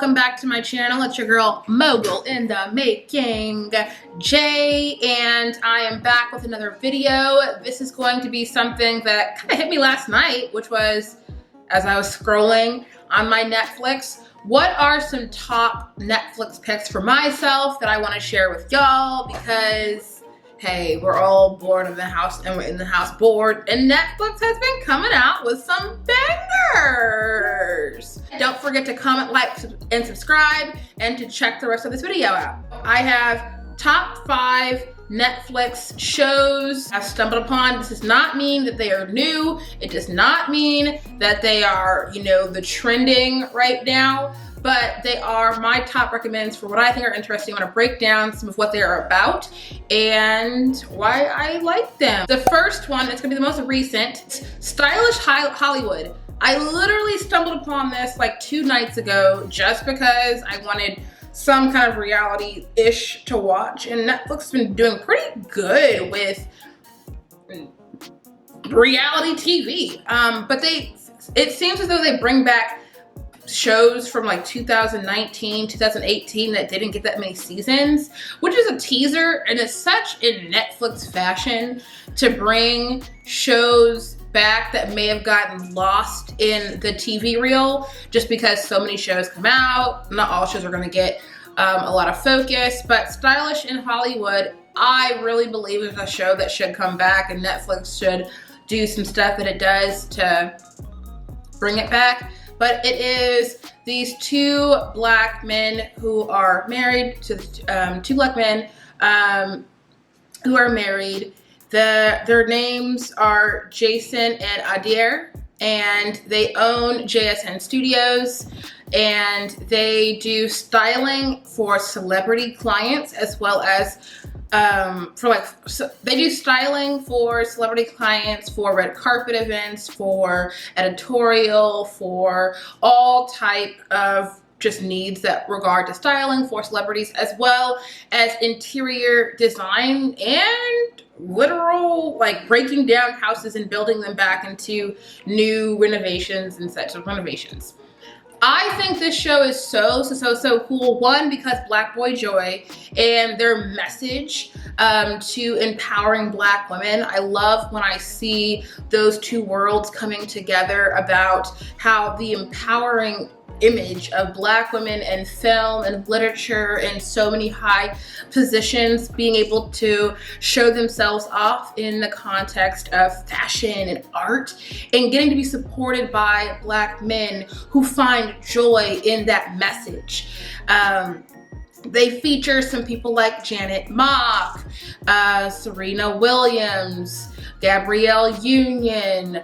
welcome back to my channel. It's your girl Mogul in the making, Jay, and I am back with another video. This is going to be something that kind of hit me last night, which was as I was scrolling on my Netflix. What are some top Netflix picks for myself that I want to share with y'all? Because hey, we're all bored in the house and we're in the house bored, and Netflix has been coming out with some bangers. Don't forget to comment, like, and subscribe, and to check the rest of this video out. I have top 5 Netflix shows I've stumbled upon. This does not mean that they are new. It does not mean that they are, the trending right now, but they are my top recommends for what I think are interesting. I want to break down some of what they are about and why I like them. The first one, it's gonna be the most recent, Stylish Hollywood. I literally stumbled upon this like 2 nights ago just because I wanted some kind of reality-ish to watch, and Netflix has been doing pretty good with reality TV. But it seems as though they bring back shows from like 2019, 2018 that didn't get that many seasons, which is a teaser, and it's such in Netflix fashion to bring shows back that may have gotten lost in the TV reel just because so many shows come out. Not all shows are going to get a lot of focus, but Stylish in Hollywood, I really believe is a show that should come back, and Netflix should do some stuff that it does to bring it back. But it is these 2 black men who are married, to 2 black men who are married. Their names are Jason and Adair, and they own JSN Studios, and they do styling for celebrity clients as well as they do styling for celebrity clients, for red carpet events, for editorial, for all type of just needs that regard to styling for celebrities, as well as interior design and literal breaking down houses and building them back into new renovations and sets of renovations. I think this show is so cool. One, because Black Boy Joy and their message to empowering Black women. I love when I see those 2 worlds coming together about how the empowering image of Black women in film and literature and so many high positions being able to show themselves off in the context of fashion and art, and getting to be supported by Black men who find joy in that message. They feature some people like Janet Mock, Serena Williams, Gabrielle Union,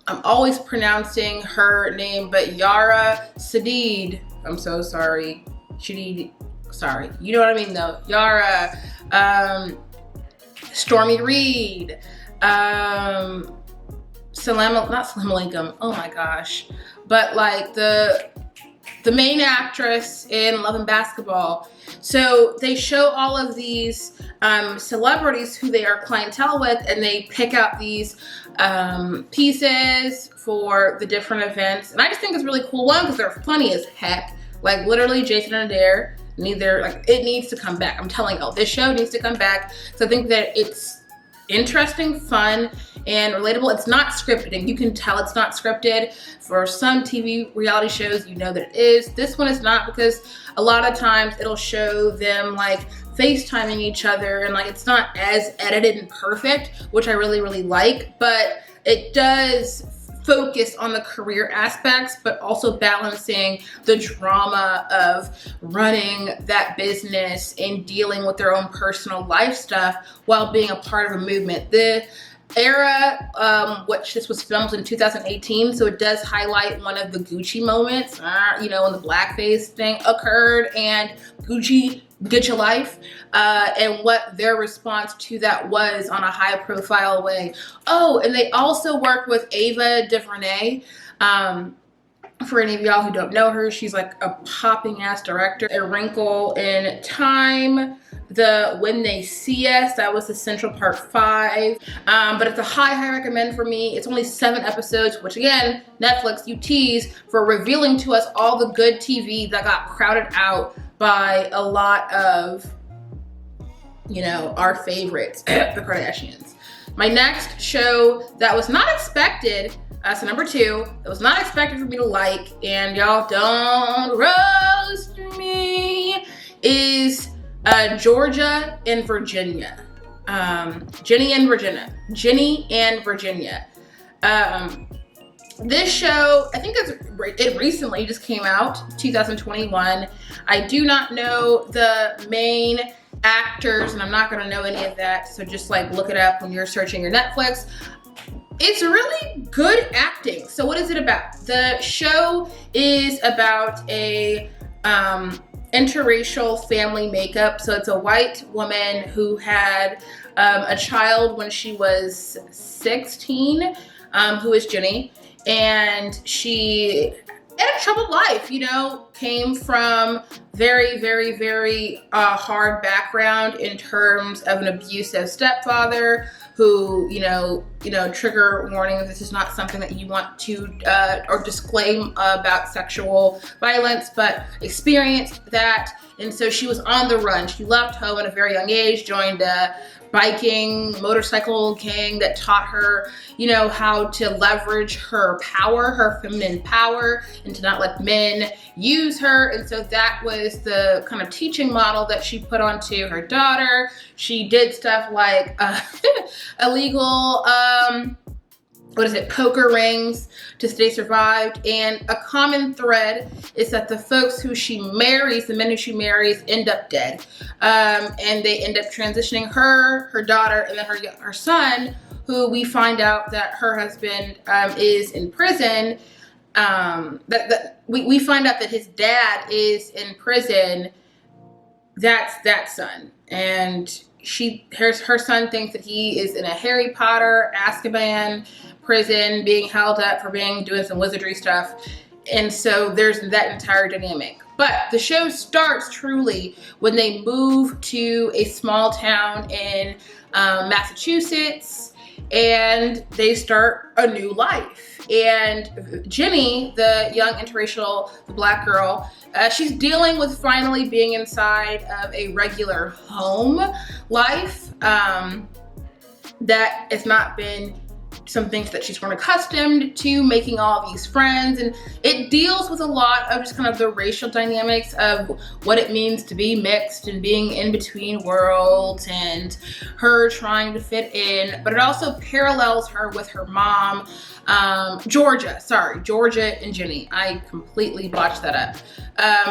I'm always pronouncing her name, but Yara Sadid. I'm so sorry. Sorry. You know what I mean though. Yara, Stormy Reed, not Salam Alaikum. Oh my gosh. But like the main actress in Love and Basketball. So they show all of these celebrities who they are clientele with, and they pick out these pieces for the different events. And I just think it's really cool, one, because they're funny as heck. Like literally Jason and Adair, it needs to come back. I'm telling you, this show needs to come back. So I think that it's interesting, fun, and relatable. It's not scripted, and you can tell it's not scripted. For some TV reality shows, you know that it is. This one is not, because a lot of times it'll show them FaceTiming each other, and it's not as edited and perfect, which I really like, but it does focus on the career aspects, but also balancing the drama of running that business and dealing with their own personal life stuff while being a part of a movement. The era, which this was filmed in 2018, so it does highlight one of the Gucci moments, when the blackface thing occurred, and Gucci Get Your Life, and what their response to that was on a high profile way. Oh, and they also work with Ava DuVernay. For any of y'all who don't know her, she's like a popping ass director. A Wrinkle in Time, the When They See Us. That was Essential Part 5. But it's a high recommend for me. It's only 7 episodes, which again, Netflix, you tease for revealing to us all the good TV that got crowded out by a lot of, you know, our favorites, the Kardashians. My next show that was not expected, so number 2, that was not expected for me to like, and y'all don't roast me, is Georgia and Virginia. Ginny and Virginia. This show, I think it recently just came out, 2021. I do not know the main actors, and I'm not gonna know any of that, so just like look it up when you're searching your Netflix. It's really good acting. So what is it about? The show is about a interracial family makeup. So it's a white woman who had a child when she was 16, who is Ginny, and she had a troubled life, you know, came from very hard background in terms of an abusive stepfather who, you know, trigger warning, this is not something that you want to or disclaim about sexual violence, but experienced that. And so she was on the run. She left home at a very young age, joined a biking motorcycle gang that taught her, you know, how to leverage her power, her feminine power, and to not let men use her. And so that was the kind of teaching model that she put onto her daughter. She did stuff like illegal poker rings to stay survived. And a common thread is that the folks who she marries, the men who she marries, end up dead. And they end up transitioning her daughter, and then her son, who we find out that her husband is in prison. We find out that his dad is in prison. That's that son. And her son thinks that he is in a Harry Potter, Azkaban prison, being held up for doing some wizardry stuff. And so there's that entire dynamic. But the show starts truly when they move to a small town in Massachusetts, and they start a new life. And Ginny, the young interracial Black girl, she's dealing with finally being inside of a regular home life that has not been some things that she's grown accustomed to, making all these friends. And it deals with a lot of just kind of the racial dynamics of what it means to be mixed and being in between worlds and her trying to fit in. But it also parallels her with her mom, Georgia and Ginny. I completely botched that up.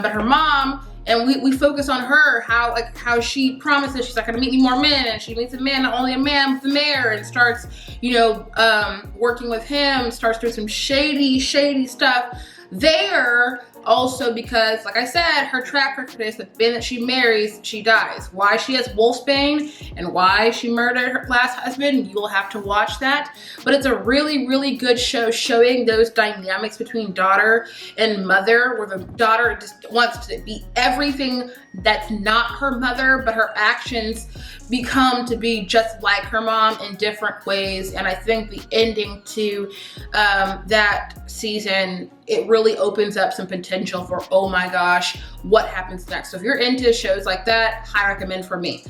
But her mom, and we focus on her, how she promises she's not gonna meet any more men, and she meets a man, not only a man, but the mayor, and starts, you know, working with him, starts doing some shady stuff there. Also because, like I said, her track record is the man that she marries, she dies. Why she has wolfsbane and why she murdered her last husband, you will have to watch that. But it's a really good show showing those dynamics between daughter and mother, where the daughter just wants to be everything that's not her mother, but her actions become to be just like her mom in different ways. And I think the ending to that season, it really opens up some potential for, oh my gosh, what happens next? So if you're into shows like that, high recommend for me.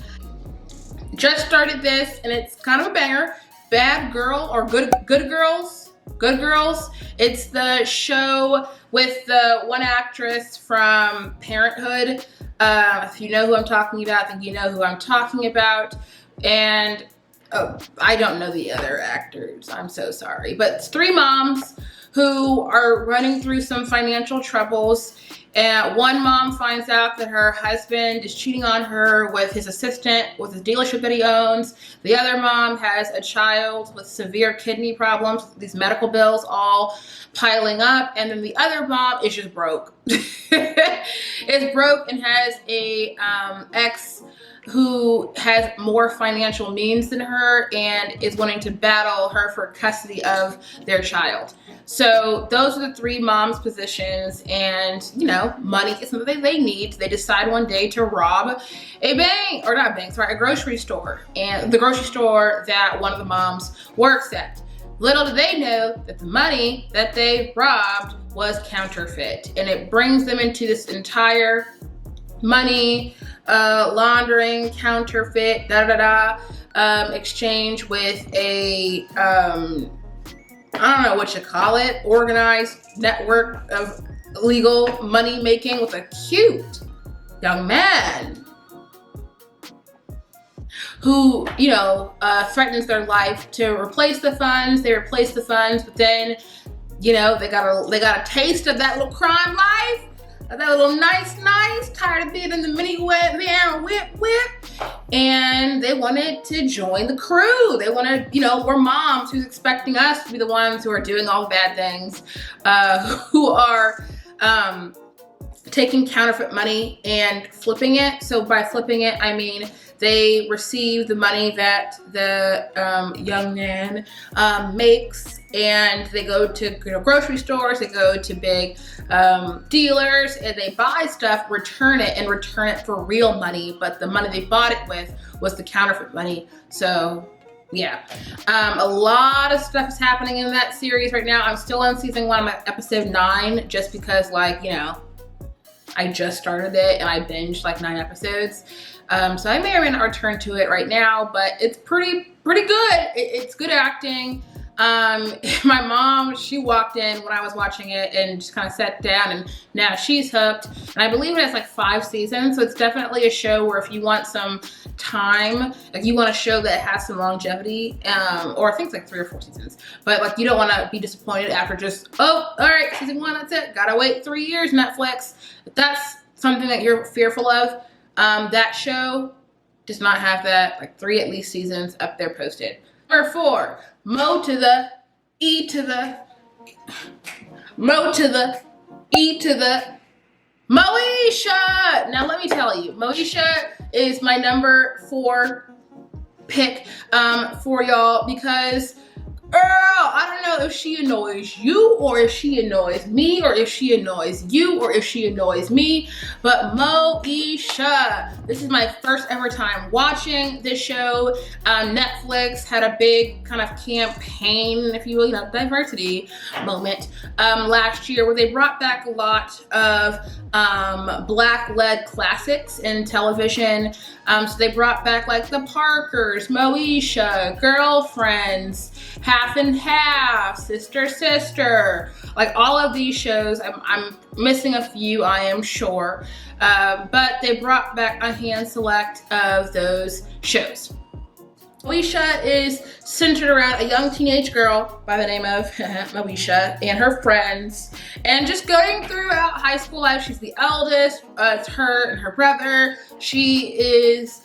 Just started this, and it's kind of a banger. Bad Girl, or Good Girls. Good Girls. It's the show with the one actress from Parenthood. If you know who I'm talking about, I think you know who I'm talking about. And I don't know the other actors, I'm so sorry. But it's 3 moms who are running through some financial troubles. And one mom finds out that her husband is cheating on her with his assistant, with his dealership that he owns. The other mom has a child with severe kidney problems, these medical bills all piling up. And then the other mom is just broke. Is broke and has a ex who has more financial means than her and is wanting to battle her for custody of their child. So those are the three moms' positions, and you know, money is something they need. They decide one day to rob a bank, or not a bank, sorry, a grocery store, and the grocery store that one of the moms works at. Little do they know that the money that they robbed was counterfeit, and it brings them into this entire money laundering, counterfeit, exchange with a I don't know what you call it, organized network of illegal money making with a cute young man who, you know, threatens their life to replace the funds. They replace the funds, but then, you know, they got a taste of that little crime life, of that little nice, tired of being in the minivan, whip, and they wanted to join the crew. They wanted, you know, we're moms who's expecting us to be the ones who are doing all the bad things, who are taking counterfeit money and flipping it. So by flipping it, I mean they receive the money that the young man makes, and they go to, you know, grocery stores, they go to big dealers, and they buy stuff, return it for real money, but the money they bought it with was the counterfeit money. So yeah, a lot of stuff is happening in that series right now. I'm still on season 1, I'm at episode 9, just because, like, you know, I just started it and I binged like 9 episodes. So I may or may not return to it right now, but it's pretty good. It's good acting. My mom, she walked in when I was watching it and just kind of sat down, and now she's hooked. And I believe it has like 5 seasons, so it's definitely a show where if you want some time, like you want a show that has some longevity, or I think it's like 3 or 4 seasons, but like you don't want to be disappointed after just, oh, all right, season 1, that's it. Gotta wait 3 years, Netflix. If that's something that you're fearful of, that show does not have that, like 3 at least seasons up there posted. Number 4, Mo to the E to the Mo to the E to the Moesha. Now let me tell you, Moesha is my number 4 pick for y'all, because girl, I don't know if she annoys you or if she annoys me or if she annoys you or if she annoys me, but Moesha, this is my first ever time watching this show. Netflix had a big kind of campaign, if you will, you know, diversity moment last year, where they brought back a lot of Black-led classics in television. So they brought back like The Parkers, Moesha, Girlfriends, Half and Half, Sister, like all of these shows. I'm missing a few, I am sure, but they brought back a hand select of those shows. Moesha is centered around a young teenage girl by the name of Moesha and her friends, and just going throughout high school life. She's the eldest. It's her and her brother. She is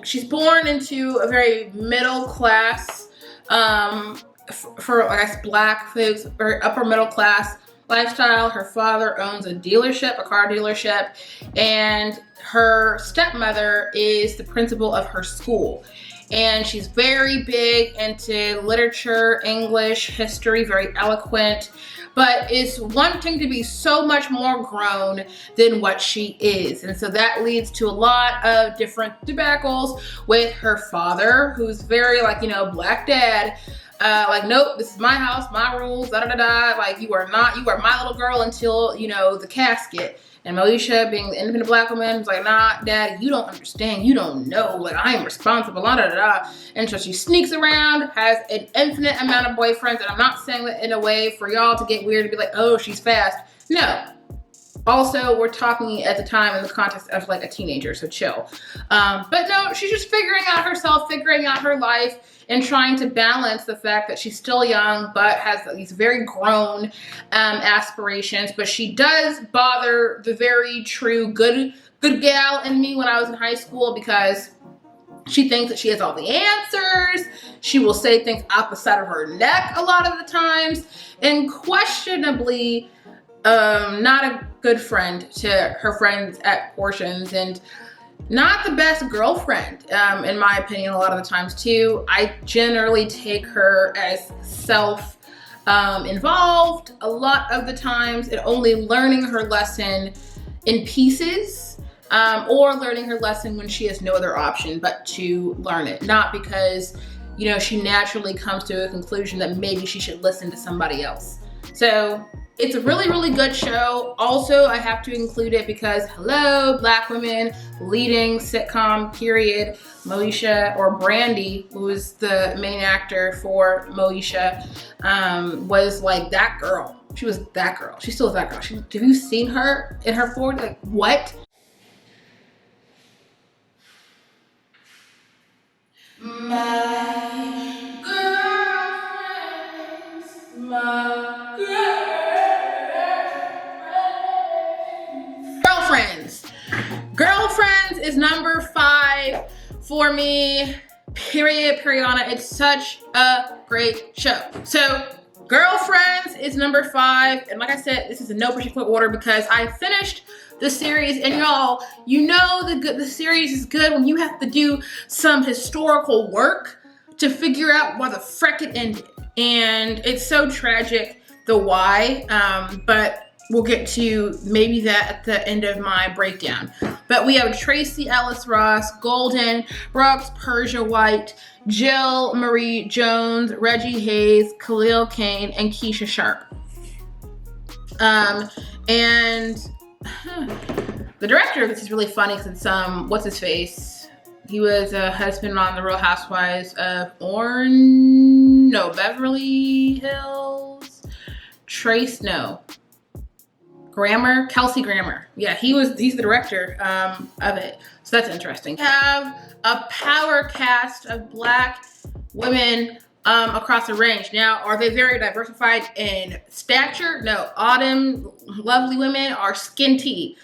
she's born into a very middle class, for I guess Black folks, very upper middle class lifestyle. Her father owns a dealership, a car dealership, and her stepmother is the principal of her school. And she's very big into literature, English, history, very eloquent, but is wanting to be so much more grown than what she is. And so that leads to a lot of different debacles with her father, who's very, like, you know, Black dad. Like, nope, this is my house, my rules, like, you are my little girl until, you know, the casket. And Moesha, being the independent Black woman, was like, nah, daddy, you don't understand, you don't know, like, I am responsible, And so she sneaks around, has an infinite amount of boyfriends, and I'm not saying that in a way for y'all to get weird and be like, oh, she's fast. No. Also, we're talking at the time in the context of like a teenager, so chill. But no, she's just figuring out herself, figuring out her life, and trying to balance the fact that she's still young, but has these very grown aspirations. But she does bother the very true good gal in me when I was in high school, because she thinks that she has all the answers. She will say things out the side of her neck a lot of the times, and questionably, not a good friend to her friends at portions, and not the best girlfriend, in my opinion, a lot of the times too. I generally take her as self involved a lot of the times, and only learning her lesson in pieces, or learning her lesson when she has no other option but to learn it. Not because, you know, she naturally comes to a conclusion that maybe she should listen to somebody else. So it's a really, really good show. Also, I have to include it because, hello, Black women leading sitcom, period. Moesha, or Brandy, who was the main actor for Moesha, was like that girl. She was that girl. She still is that girl. Have you seen her in her 40s? Like, what? My girlfriends, my girlfriends. Girlfriends is number 5 for me, period, periodona. It's such a great show. So Girlfriends is number 5. And like I said, this is in no particular order because I finished the series, and y'all, you know the series is good when you have to do some historical work to figure out why the frick it ended. And it's so tragic, the why, but we'll get to maybe that at the end of my breakdown. But we have Tracy Ellis Ross, Golden, Brooks, Persia White, Jill Marie Jones, Reggie Hayes, Khalil Kane, and Keisha Sharp. And the director of this is really funny because it's, what's his face? He was a husband on The Real Housewives of Beverly Hills. Kelsey Grammer. Yeah, he's the director of it. So that's interesting. We have a power cast of Black women across the range. Now, are they very diversified in stature? No. Autumn, lovely women are skinty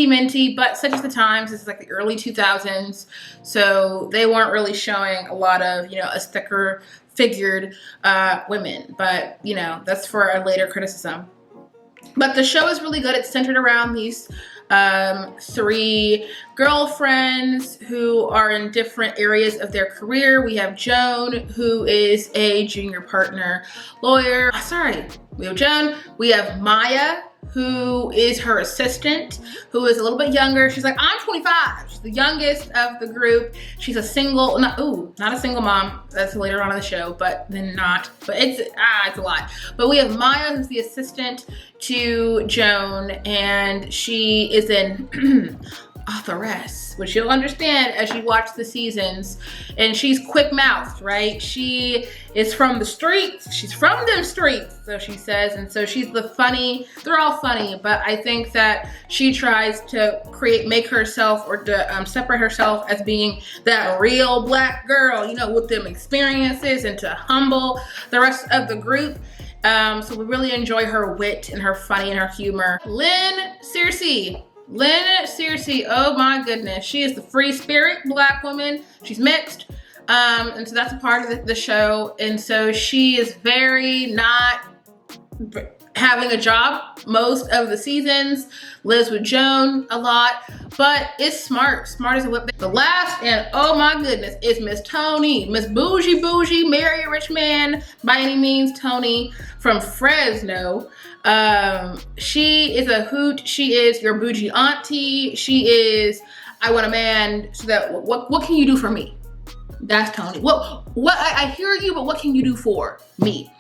minty, but such as the times. This is like the early 2000s, so they weren't really showing a lot of, you know, a thicker figured women, but you know, that's for a later criticism. But the show is really good. It's centered around these 3 girlfriends who are in different areas of their career. We have Joan, who is a junior partner lawyer. We have Joan. We have Maya, who is her assistant, who is a little bit younger. She's like, I'm 25. She's the youngest of the group. She's a single, not a single mom. That's later on in the show, but then not. But it's a lot. But we have Maya, who's the assistant to Joan, and she is an authoress, which you'll understand as you watch the seasons. And she's quick-mouthed, right? She is from the streets. She's from them streets, so she says. And so she's the funny. They're all funny, but I think that she tries to make herself, or to separate herself as being that real Black girl, you know, with them experiences, and to humble the rest of the group. So we really enjoy her wit and her funny and her humor. Lynn Searcy, oh my goodness. She is the free spirit Black woman. She's mixed. And so that's a part of the show. And so she is very not having a job most of the seasons, lives with Joan a lot, but is smart as a whip. The last, and oh my goodness, is Miss Tony, Miss Bougie, marry a rich man by any means, Tony from Fresno. She is a hoot. She is your bougie auntie. She is, I want a man so that, what can you do for me? That's Tony. What I hear you, but what can you do for me?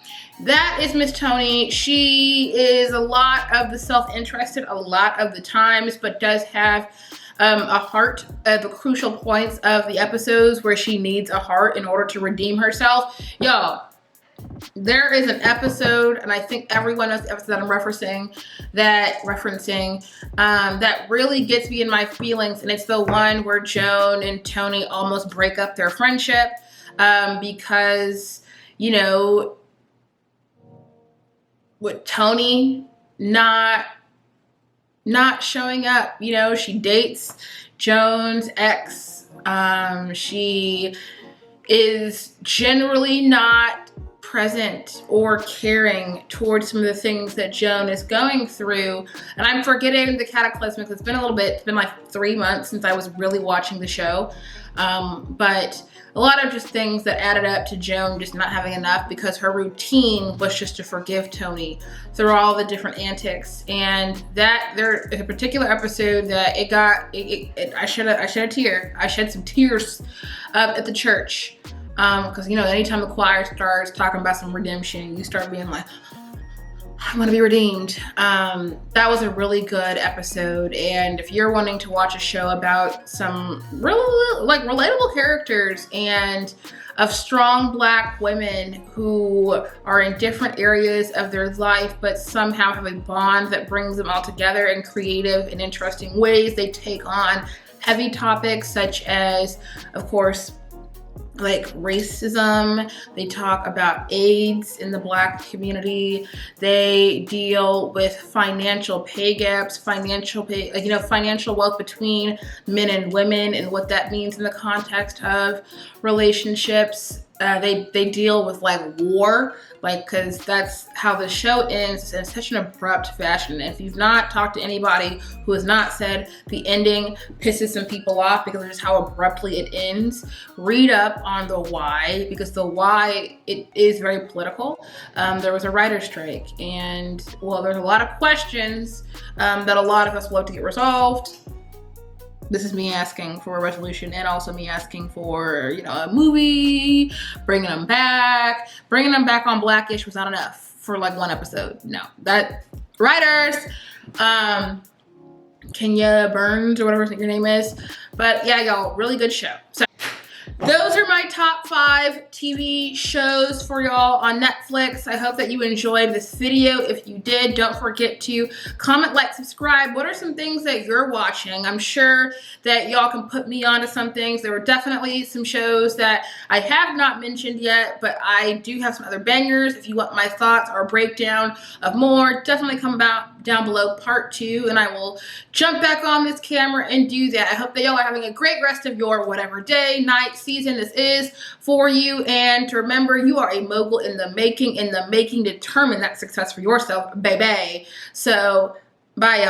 That is Miss Tony. She is a lot of the self-interested a lot of the times, but does have a heart at the crucial points of the episodes where she needs a heart in order to redeem herself. Y'all, there is an episode, and I think everyone knows the episode that I'm referencing, that really gets me in my feelings, and it's the one where Joan and Tony almost break up their friendship because, you know, with Tony not showing up. You know, she dates Joan's ex. She is generally not present or caring towards some of the things that Joan is going through. And I'm forgetting the cataclysmic. It's been a little bit, it's been like 3 months since I was really watching the show. But a lot of just things that added up to Joan just not having enough, because her routine was just to forgive Tony through all the different antics. And that there is a particular episode that I shed a tear. I shed some tears at the church. Because, you know, anytime the choir starts talking about some redemption, you start being like, I want to be redeemed. That was a really good episode. And if you're wanting to watch a show about some real, like, relatable characters and of strong Black women who are in different areas of their life, but somehow have a bond that brings them all together in creative and interesting ways, they take on heavy topics such as, of course, like racism. They talk about AIDS in the Black community. They deal with financial pay gaps, financial wealth between men and women, and what that means in the context of relationships. They deal with like war, like, because that's how the show ends in such an abrupt fashion. And if you've not talked to anybody who has not said the ending pisses some people off because of just how abruptly it ends, read up on the why, because the why, it is very political. There was a writer's strike, and well, there's a lot of questions that a lot of us love to get resolved. This is me asking for a resolution, and also me asking for, you know, a movie, bringing them back. Bringing them back on Blackish was not enough for like one episode. No, that writers, Kenya Burns or whatever your name is. But yeah, y'all, really good show. So those are my top 5 TV shows for y'all on Netflix. I hope that you enjoyed this video. If you did, don't forget to comment, like, subscribe. What are some things that you're watching? I'm sure that y'all can put me onto some things. There were definitely some shows that I have not mentioned yet, but I do have some other bangers. If you want my thoughts or a breakdown of more, definitely come down below part 2, and I will jump back on this camera and do that. I hope that y'all are having a great rest of your whatever day, night, season this is for you. And to remember, you are a mogul in the making. Determine that success for yourself, baby. So bye, y'all.